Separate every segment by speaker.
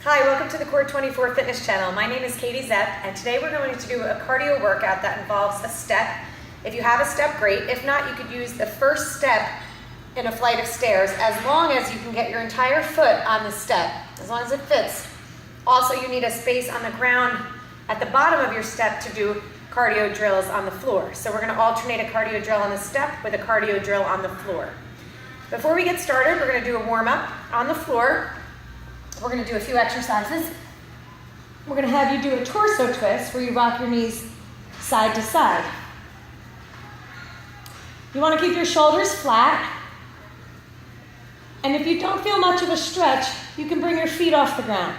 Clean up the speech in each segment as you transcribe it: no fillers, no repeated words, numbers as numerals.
Speaker 1: Hi, welcome to the Core 24 Fitness Channel. My name is Katie Zepp, and today we're going to do a cardio workout that involves a step. If you have a step, great. If not, you could use the first step in a flight of stairs, as long as you can get your entire foot on the step, as long as it fits. Also, you need a space on the ground at the bottom of your step to do cardio drills on the floor. So we're going to alternate a cardio drill on the step with a cardio drill on the floor. Before we get started, we're going to do a warm-up on the floor. We're going to do a few exercises. We're going to have you do a torso twist where you rock your knees side to side. You want to keep your shoulders flat. And if you don't feel much of a stretch, you can bring your feet off the ground.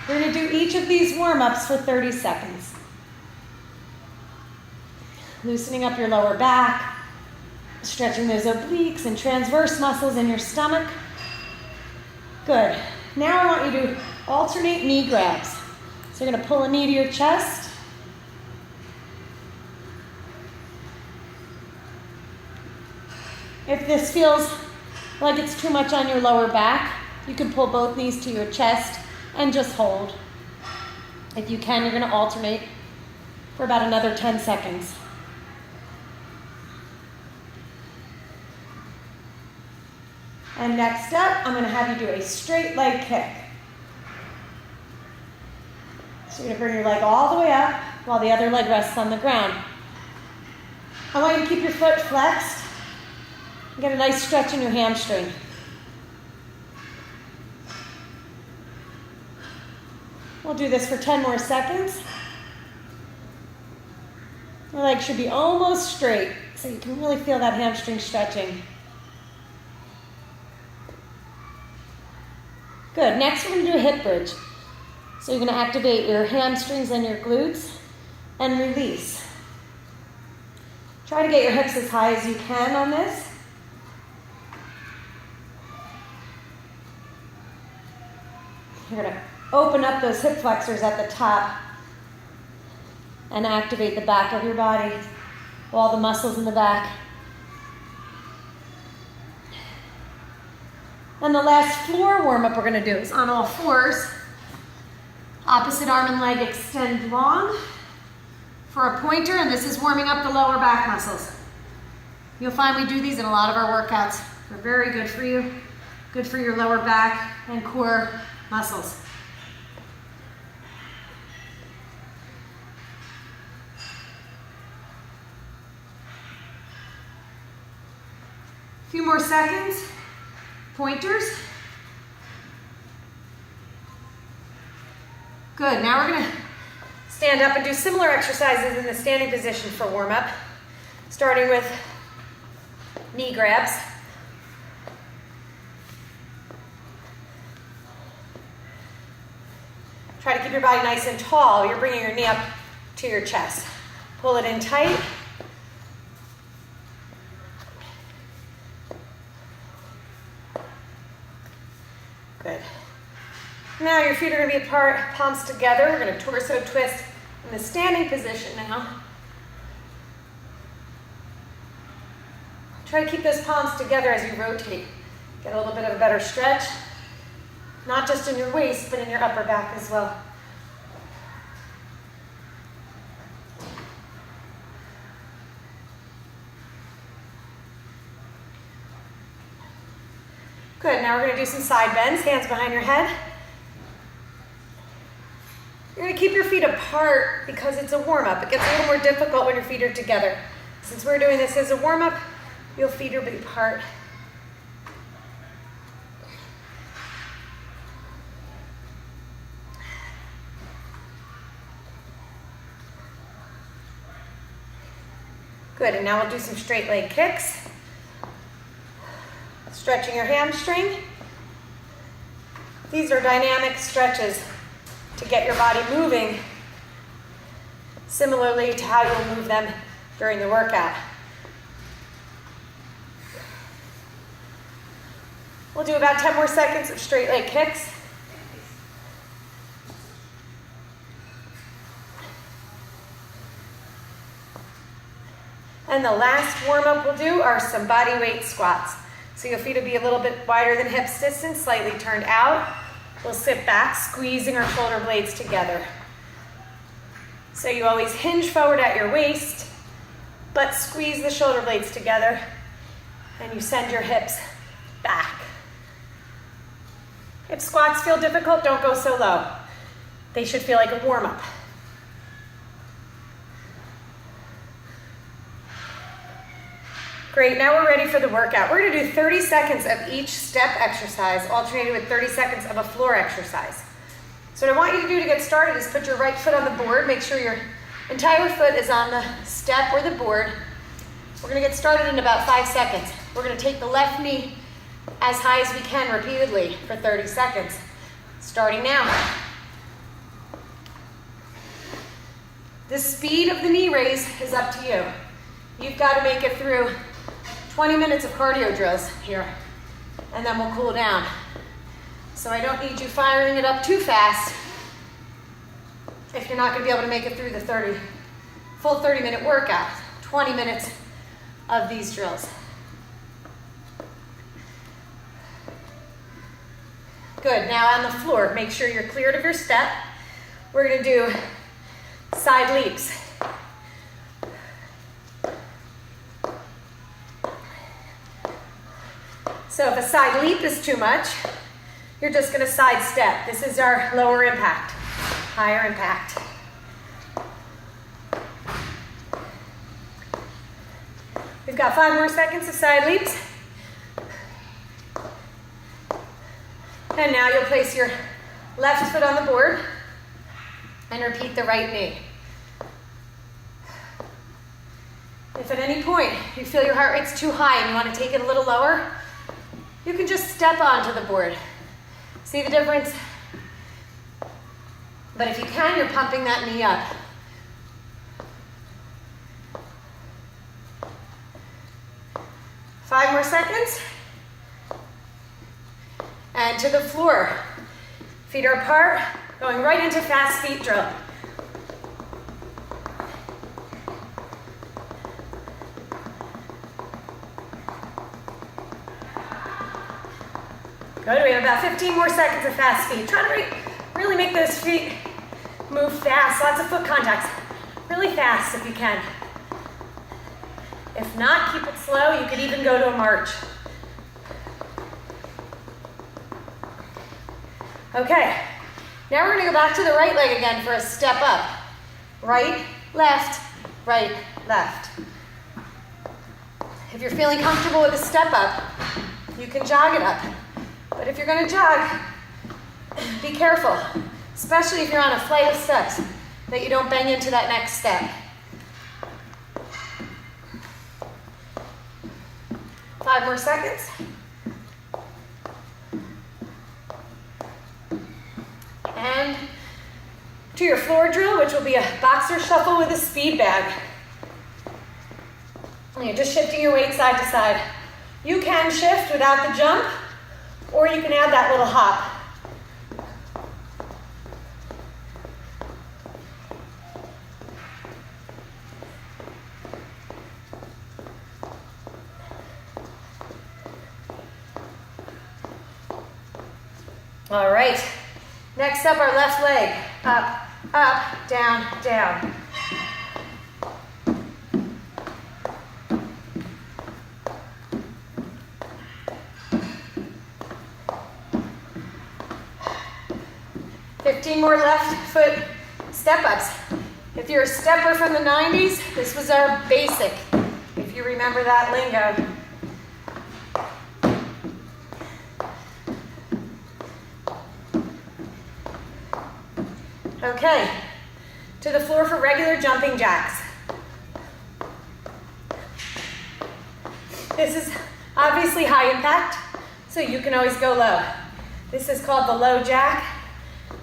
Speaker 1: We're going to do each of these warm-ups for 30 seconds. Loosening up your lower back, stretching those obliques and transverse muscles in your stomach. Good. Now I want you to alternate knee grabs. So you're going to pull a knee to your chest. If this feels like it's too much on your lower back, you can pull both knees to your chest and just hold. If you can, you're going to alternate for about another 10 seconds. And next up, I'm going to have you do a straight leg kick. So you're going to bring your leg all the way up while the other leg rests on the ground. I want you to keep your foot flexed and get a nice stretch in your hamstring. We'll do this for 10 more seconds. Your leg should be almost straight, so you can really feel that hamstring stretching. Good. Next, we're going to do a hip bridge. So you're going to activate your hamstrings and your glutes and release. Try to get your hips as high as you can on this. You're going to open up those hip flexors at the top and activate the back of your body, all the muscles in the back. And the last floor warm-up we're going to do is on all fours. Opposite arm and leg extend long for a pointer, and this is warming up the lower back muscles. You'll find we do these in a lot of our workouts. They're very good for you, good for your lower back and core muscles. A few more seconds. Pointers. Good. Now we're going to stand up and do similar exercises in the standing position for warm-up, starting with knee grabs. Try to keep your body nice and tall. You're bringing your knee up to your chest. Pull it in tight. Good. Now your feet are going to be apart, palms together. We're going to torso twist in the standing position now. Try to keep those palms together as you rotate. Get a little bit of a better stretch, not just in your waist, but in your upper back as well. Good, now we're going to do some side bends, hands behind your head. You're going to keep your feet apart because it's a warm-up. It gets a little more difficult when your feet are together. Since we're doing this as a warm-up, your feet are apart. Good, and now we'll do some straight leg kicks. Stretching your hamstring. These are dynamic stretches to get your body moving, similarly to how you'll move them during the workout. We'll do about 10 more seconds of straight leg kicks. And the last warm-up we'll do are some body weight squats. So your feet will be a little bit wider than hips distance, slightly turned out. We'll sit back, squeezing our shoulder blades together. So you always hinge forward at your waist, but squeeze the shoulder blades together, and you send your hips back. If squats feel difficult, don't go so low. They should feel like a warm-up. Great, now we're ready for the workout. We're gonna do 30 seconds of each step exercise, alternated with 30 seconds of a floor exercise. So what I want you to do to get started is put your right foot on the board. Make sure your entire foot is on the step or the board. We're gonna get started in about 5 seconds. We're gonna take the left knee as high as we can repeatedly for 30 seconds. Starting now. The speed of the knee raise is up to you. You've got to make it through 20 minutes of cardio drills here, and then we'll cool down. So I don't need you firing it up too fast if you're not going to be able to make it through the full 30-minute workout, 20 minutes of these drills. Good, now on the floor, make sure you're cleared of your step. We're going to do side leaps. So if a side leap is too much, you're just going to side step. This is our lower impact, higher impact. We've got 5 more seconds of side leaps. And now you'll place your left foot on the board and repeat the right knee. If at any point you feel your heart rate's too high and you want to take it a little lower, you can just step onto the board. See the difference? But if you can, you're pumping that knee up. Five more seconds. And to the floor. Feet are apart, going right into fast feet drill. Good, we have about 15 more seconds of fast feet. Try to really make those feet move fast, lots of foot contacts. Really fast if you can. If not, keep it slow. You could even go to a march. Okay, now we're gonna go back to the right leg again for a step up. Right, left, right, left. If you're feeling comfortable with a step up, you can jog it up. But if you're gonna jog, be careful, especially if you're on a flight of steps, that you don't bang into that next step. 5 more seconds. And to your floor drill, which will be a boxer shuffle with a speed bag. And you're just shifting your weight side to side. You can shift without the jump, or you can add that little hop. All right, next up, our left leg. Up, up, down, down. More left foot step-ups. If you're a stepper from the 90s, this was our basic, if you remember that lingo. Okay, to the floor for regular jumping jacks. This is obviously high impact, so you can always go low. This is called the low jack.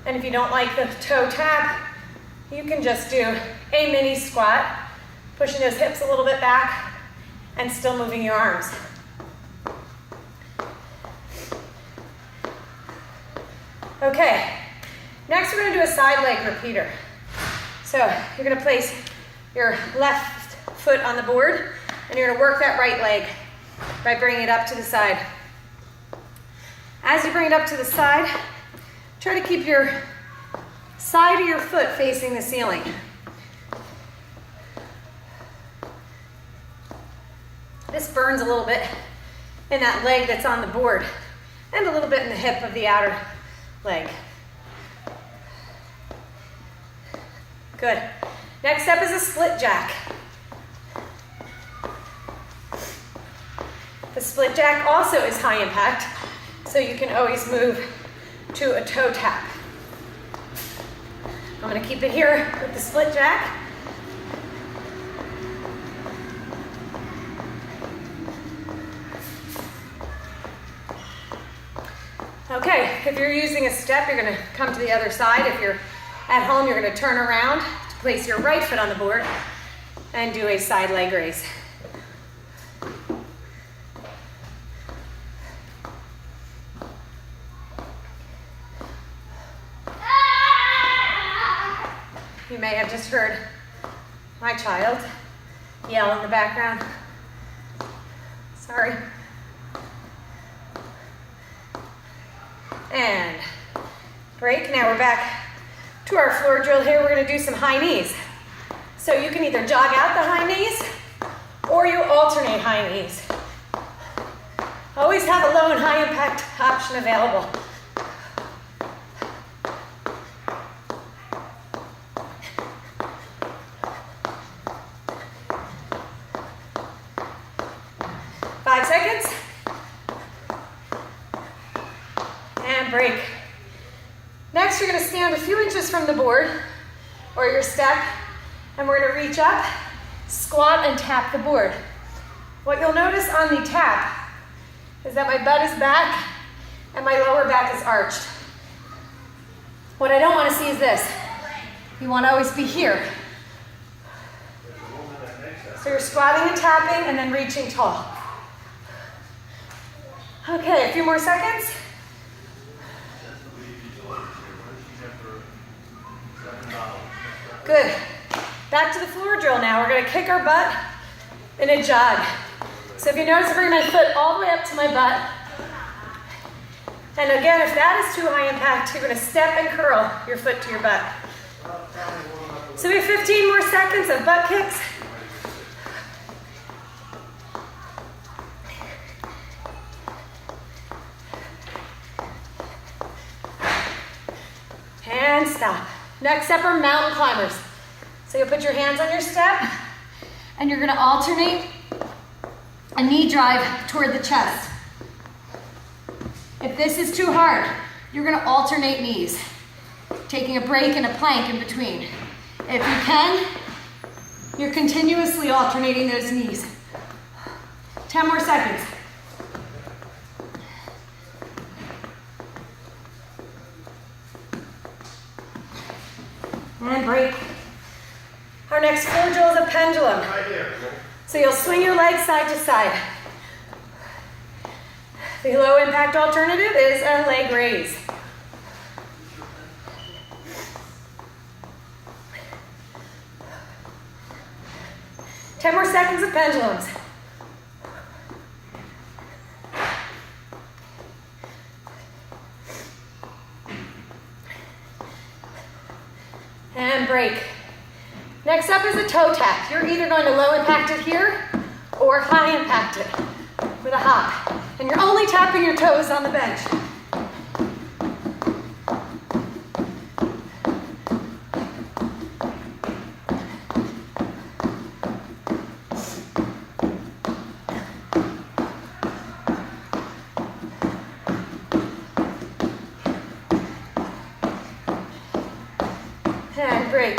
Speaker 1: And if you don't like the toe tap, you can just do a mini squat, pushing those hips a little bit back and still moving your arms. Okay, next we're gonna do a side leg repeater. So you're gonna place your left foot on the board and you're gonna work that right leg by bringing it up to the side. As you bring it up to the side, try to keep your side of your foot facing the ceiling. This burns a little bit in that leg that's on the board and a little bit in the hip of the outer leg. Good. Next step is a split jack. The split jack also is high impact, so you can always move to a toe tap. I'm going to keep it here with the split jack. Okay, if you're using a step, you're going to come to the other side. If you're at home, you're going to turn around to place your right foot on the board and do a side leg raise. You may have just heard my child yell in the background. Sorry. And break. Now we're back to our floor drill here. We're going to do some high knees. So you can either jog out the high knees or you alternate high knees. Always have a low and high impact option available. Break. Next, you're going to stand a few inches from the board or your step, and we're going to reach up, squat, and tap the board. What you'll notice on the tap is that my butt is back and my lower back is arched. What I don't want to see is this. You want to always be here. So you're squatting and tapping and then reaching tall. Okay, a few more seconds. Good. Back to the floor drill now. We're going to kick our butt in a jog. So if you notice, I bring my foot all the way up to my butt. And again, if that is too high impact, you're going to step and curl your foot to your butt. So we have 15 more seconds of butt kicks. And stop. Next step are mountain climbers. So you'll put your hands on your step and you're going to alternate a knee drive toward the chest. If this is too hard, you're going to alternate knees, taking a break and a plank in between. If you can, you're continuously alternating those knees. 10 more seconds. And break. Our next floor drill is a pendulum. So you'll swing your legs side to side. The low impact alternative is a leg raise. Ten more seconds of pendulums. And break. Next up is a toe tap. You're either going to low impact it here or high impact it with a hop. And you're only tapping your toes on the bench. And break.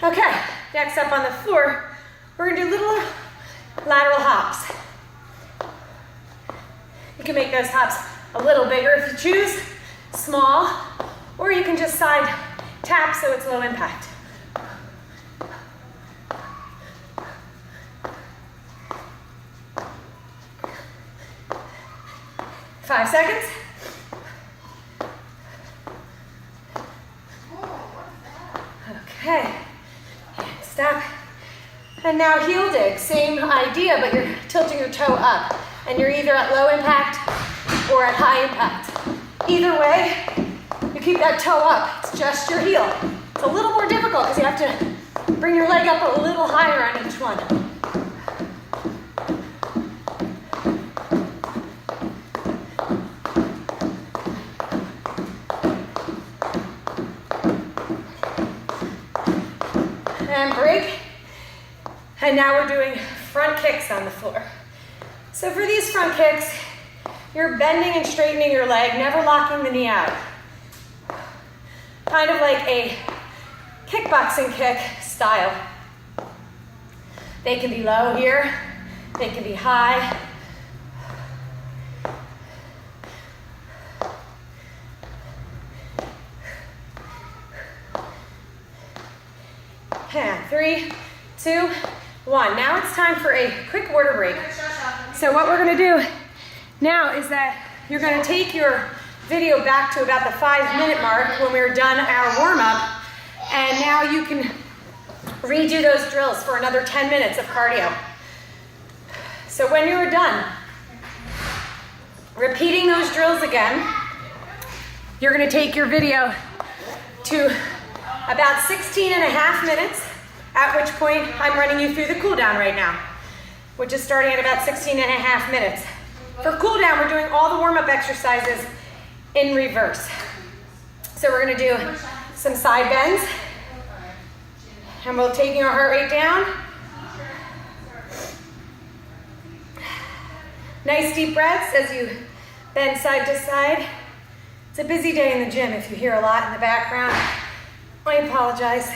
Speaker 1: Okay, next up on the floor, we're gonna do little lateral hops. You can make those hops a little bigger if you choose, small, or you can just side tap so it's low impact. Five seconds. Okay, stop. And now heel dig, same idea, but you're tilting your toe up. And you're either at low impact or at high impact. Either way, you keep that toe up. It's just your heel. It's a little more difficult because you have to bring your leg up a little higher on each one. And break. And now we're doing front kicks on the floor. So for these front kicks, you're bending and straightening your leg, never locking the knee out. Kind of like a kickboxing kick style. They can be low here, they can be high. And 3, 2, 1. Now it's time for a quick water break. So what we're gonna do now is that you're gonna take your video back to about the 5-minute mark when we're done our warm-up, and now you can redo those drills for another 10 minutes of cardio. So when you're done repeating those drills again, you're gonna take your video to about 16.5 minutes, at which point I'm running you through the cool down right now, which is starting at about 16.5 minutes. For cool down, we're doing all the warm-up exercises in reverse. So we're gonna do some side bends, and we're taking our heart rate down. Nice deep breaths as you bend side to side. It's a busy day in the gym. If you hear a lot in the background, I apologize.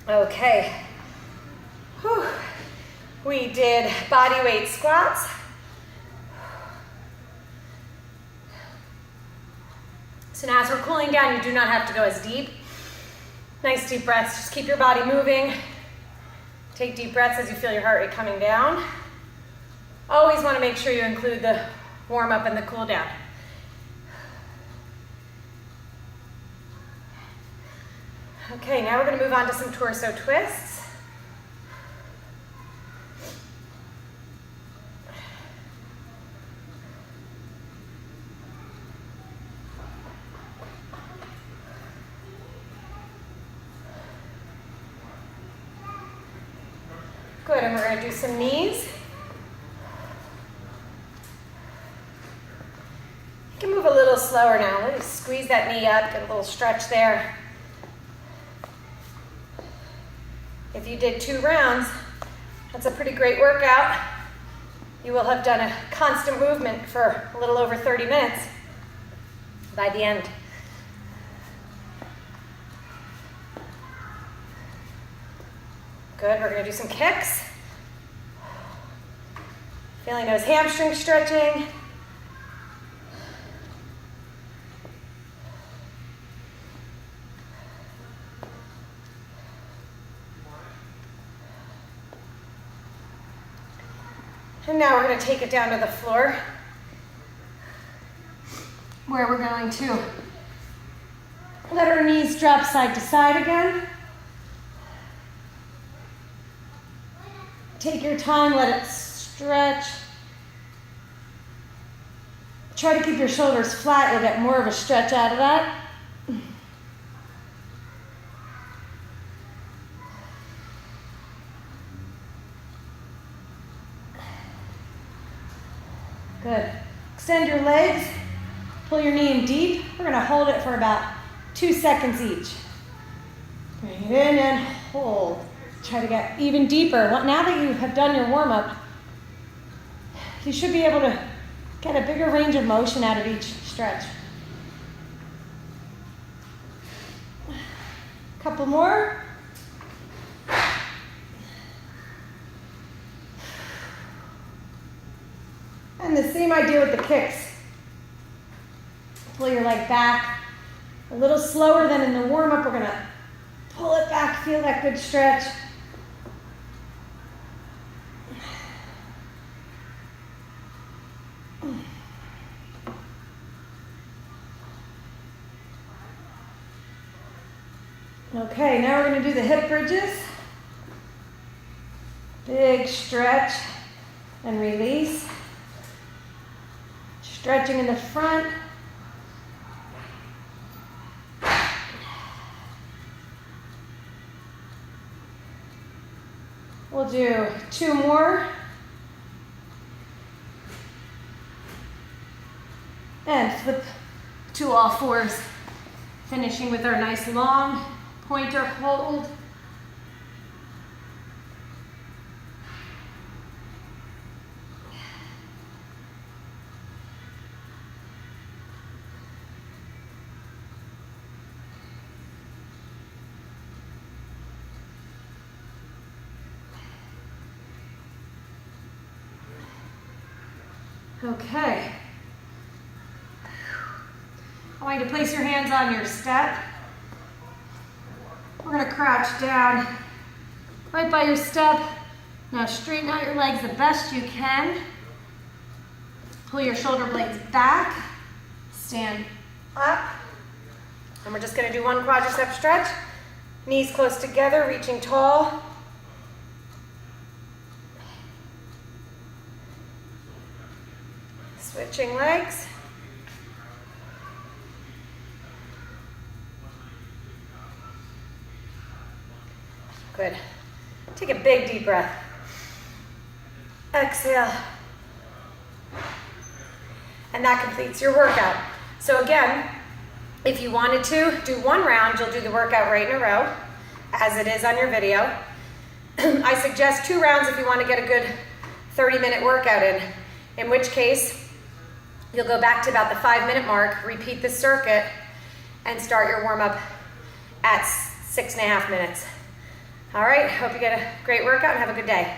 Speaker 1: Okay. Whew. We did body weight squats. So now as we're cooling down, you do not have to go as deep. Nice deep breaths. Just keep your body moving. Take deep breaths as you feel your heart rate coming down. Always want to make sure you include the warm up and the cool down. Okay, now we're going to move on to some torso twists. Good, and we're going to do some knees. You can move a little slower now. Let me squeeze that knee up, get a little stretch there. If you did 2 rounds, that's a pretty great workout. You will have done a constant movement for a little over 30 minutes by the end. Good, we're gonna do some kicks. Feeling those hamstrings stretching. And now we're going to take it down to the floor, where we're going to let our knees drop side to side again. Take your time, let it stretch. Try to keep your shoulders flat, you'll get more of a stretch out of that. Good. Extend your legs, pull your knee in deep. We're going to hold it for about 2 seconds each. Breathe in and hold. Try to get even deeper. Now that you have done your warm-up, you should be able to get a bigger range of motion out of each stretch. Couple more. And the same idea with the kicks. Pull your leg back. A little slower than in the warm-up. We're going to pull it back, feel that good stretch. Okay, Okay, now we're gonna do the hip bridges. Big stretch and release. Stretching in the front. We'll do 2 more. And flip to all fours, finishing with our nice long pointer hold. Okay. I want you to place your hands on your step. We're gonna crouch down right by your step. Now straighten out your legs the best you can. Pull your shoulder blades back. Stand up. And we're just gonna do 1 quadricep stretch. Knees close together, reaching tall. Switching legs. Good. Take a big deep breath. Exhale. And that completes your workout. So again, if you wanted to do 1 round, you'll do the workout right in a row, as it is on your video. I suggest 2 rounds if you want to get a good 30-minute workout in which case, you'll go back to about the 5-minute mark, repeat the circuit, and start your warm-up at 6.5 minutes. All right, hope you get a great workout and have a good day.